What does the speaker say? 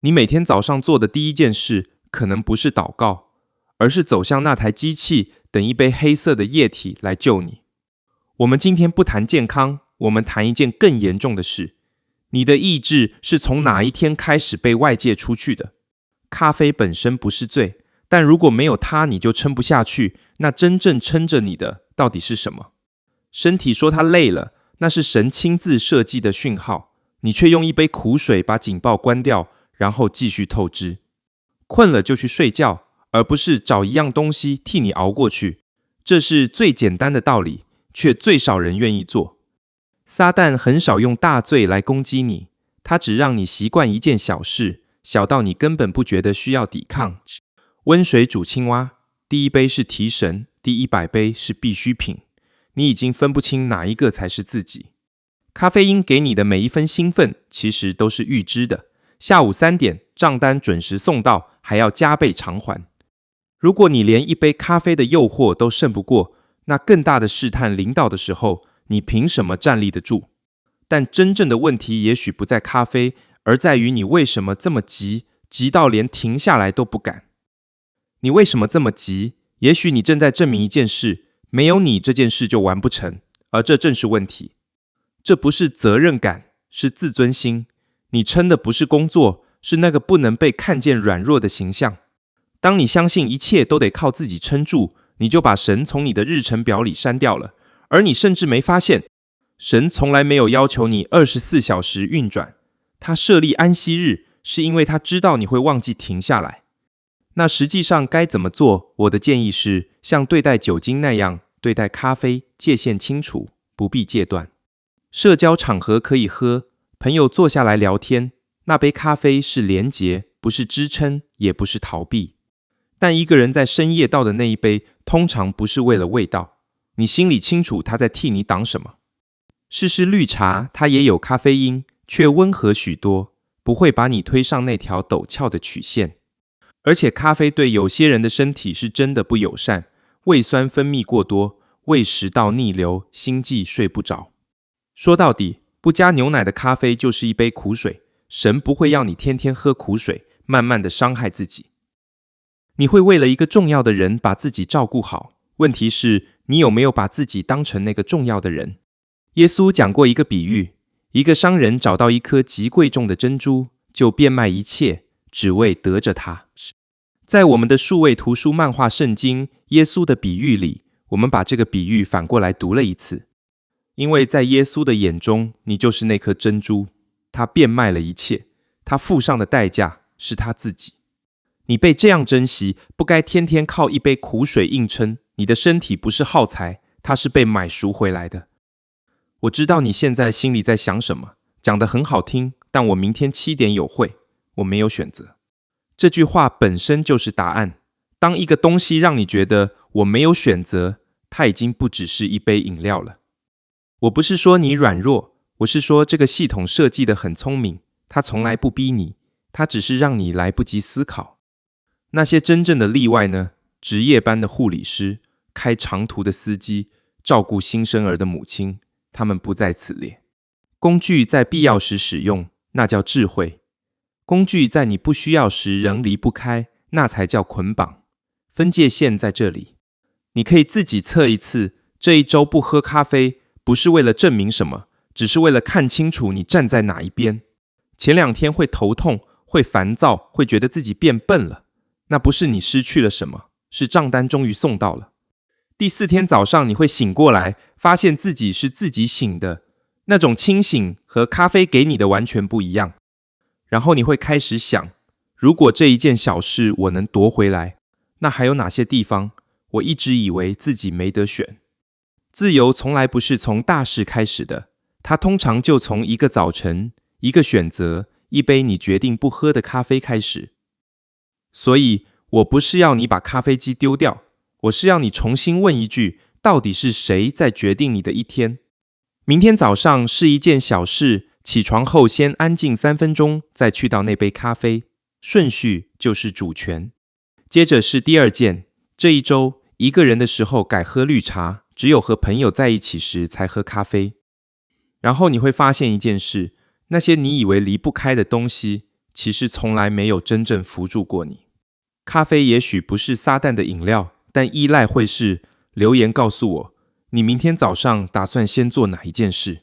你每天早上做的第一件事可能不是祷告，而是走向那台机器，等一杯黑色的液体来救你。我们今天不谈健康，我们谈一件更严重的事。你的意志是从哪一天开始被外界出去的？咖啡本身不是罪，但如果没有它你就撑不下去，那真正撑着你的到底是什么？身体说它累了，那是神亲自设计的讯号，你却用一杯苦水把警报关掉，然后继续透支。困了就去睡觉，而不是找一样东西替你熬过去。这是最简单的道理，却最少人愿意做。撒旦很少用大罪来攻击你，他只让你习惯一件小事，小到你根本不觉得需要抵抗。温水煮青蛙，第一杯是提神，第100杯是必需品。你已经分不清哪一个才是自己。咖啡因给你的每一分兴奋，其实都是预支的。下午3点，账单准时送到，还要加倍偿还。如果你连一杯咖啡的诱惑都胜不过，那更大的试探临到的时候，你凭什么站立得住？但真正的问题也许不在咖啡，而在于你为什么这么急，急到连停下来都不敢。你为什么这么急？也许你正在证明一件事，没有你这件事就完不成，而这正是问题。这不是责任感，是自尊心。你撑的不是工作，是那个不能被看见软弱的形象。当你相信一切都得靠自己撑住，你就把神从你的日程表里删掉了，而你甚至没发现，神从来没有要求你24小时运转。他设立安息日，是因为他知道你会忘记停下来。那实际上该怎么做？我的建议是，像对待酒精那样对待咖啡，界限清楚，不必戒断。社交场合可以喝，朋友坐下来聊天，那杯咖啡是连结，不是支撑，也不是逃避。但一个人在深夜倒的那一杯，通常不是为了味道，你心里清楚他在替你挡什么。试试绿茶，它也有咖啡因，却温和许多，不会把你推上那条陡峭的曲线。而且咖啡对有些人的身体是真的不友善，胃酸分泌过多，胃食道逆流，心悸睡不着。说到底，不加牛奶的咖啡就是一杯苦水，神不会要你天天喝苦水，慢慢的伤害自己。你会为了一个重要的人把自己照顾好，问题是你有没有把自己当成那个重要的人？耶稣讲过一个比喻，一个商人找到一颗极贵重的珍珠，就变卖一切，只为得着它。在我们的数位图书漫画圣经耶稣的比喻里，我们把这个比喻反过来读了一次。因为在耶稣的眼中，你就是那颗珍珠，他变卖了一切，他付上的代价是他自己。你被这样珍惜，不该天天靠一杯苦水硬撑。你的身体不是耗材，它是被买赎回来的。我知道你现在心里在想什么，讲得很好听，但我明天7点有会，我没有选择。这句话本身就是答案。当一个东西让你觉得我没有选择，它已经不只是一杯饮料了。我不是说你软弱，我是说这个系统设计得很聪明，它从来不逼你，它只是让你来不及思考。那些真正的例外呢？值夜班的护理师，开长途的司机，照顾新生儿的母亲，他们不在此列。工具在必要时使用，那叫智慧；工具在你不需要时仍离不开，那才叫捆绑。分界线在这里。你可以自己测一次，这一周不喝咖啡，不是为了证明什么，只是为了看清楚你站在哪一边。前2天会头痛，会烦躁，会觉得自己变笨了，那不是你失去了什么，是账单终于送到了。第4天早上你会醒过来，发现自己是自己醒的，那种清醒和咖啡给你的完全不一样。然后你会开始想，如果这一件小事我能夺回来，那还有哪些地方我一直以为自己没得选？自由从来不是从大事开始的，它通常就从一个早晨，一个选择，一杯你决定不喝的咖啡开始。所以我不是要你把咖啡机丢掉，我是要你重新问一句，到底是谁在决定你的一天？明天早上是一件小事，起床后先安静3分钟，再去到那杯咖啡，顺序就是主权。接着是第2件，这一周一个人的时候改喝绿茶，只有和朋友在一起时才喝咖啡。然后你会发现一件事，那些你以为离不开的东西，其实从来没有真正扶助过你。咖啡也许不是撒旦的饮料，但依赖会是。留言告诉我，你明天早上打算先做哪一件事？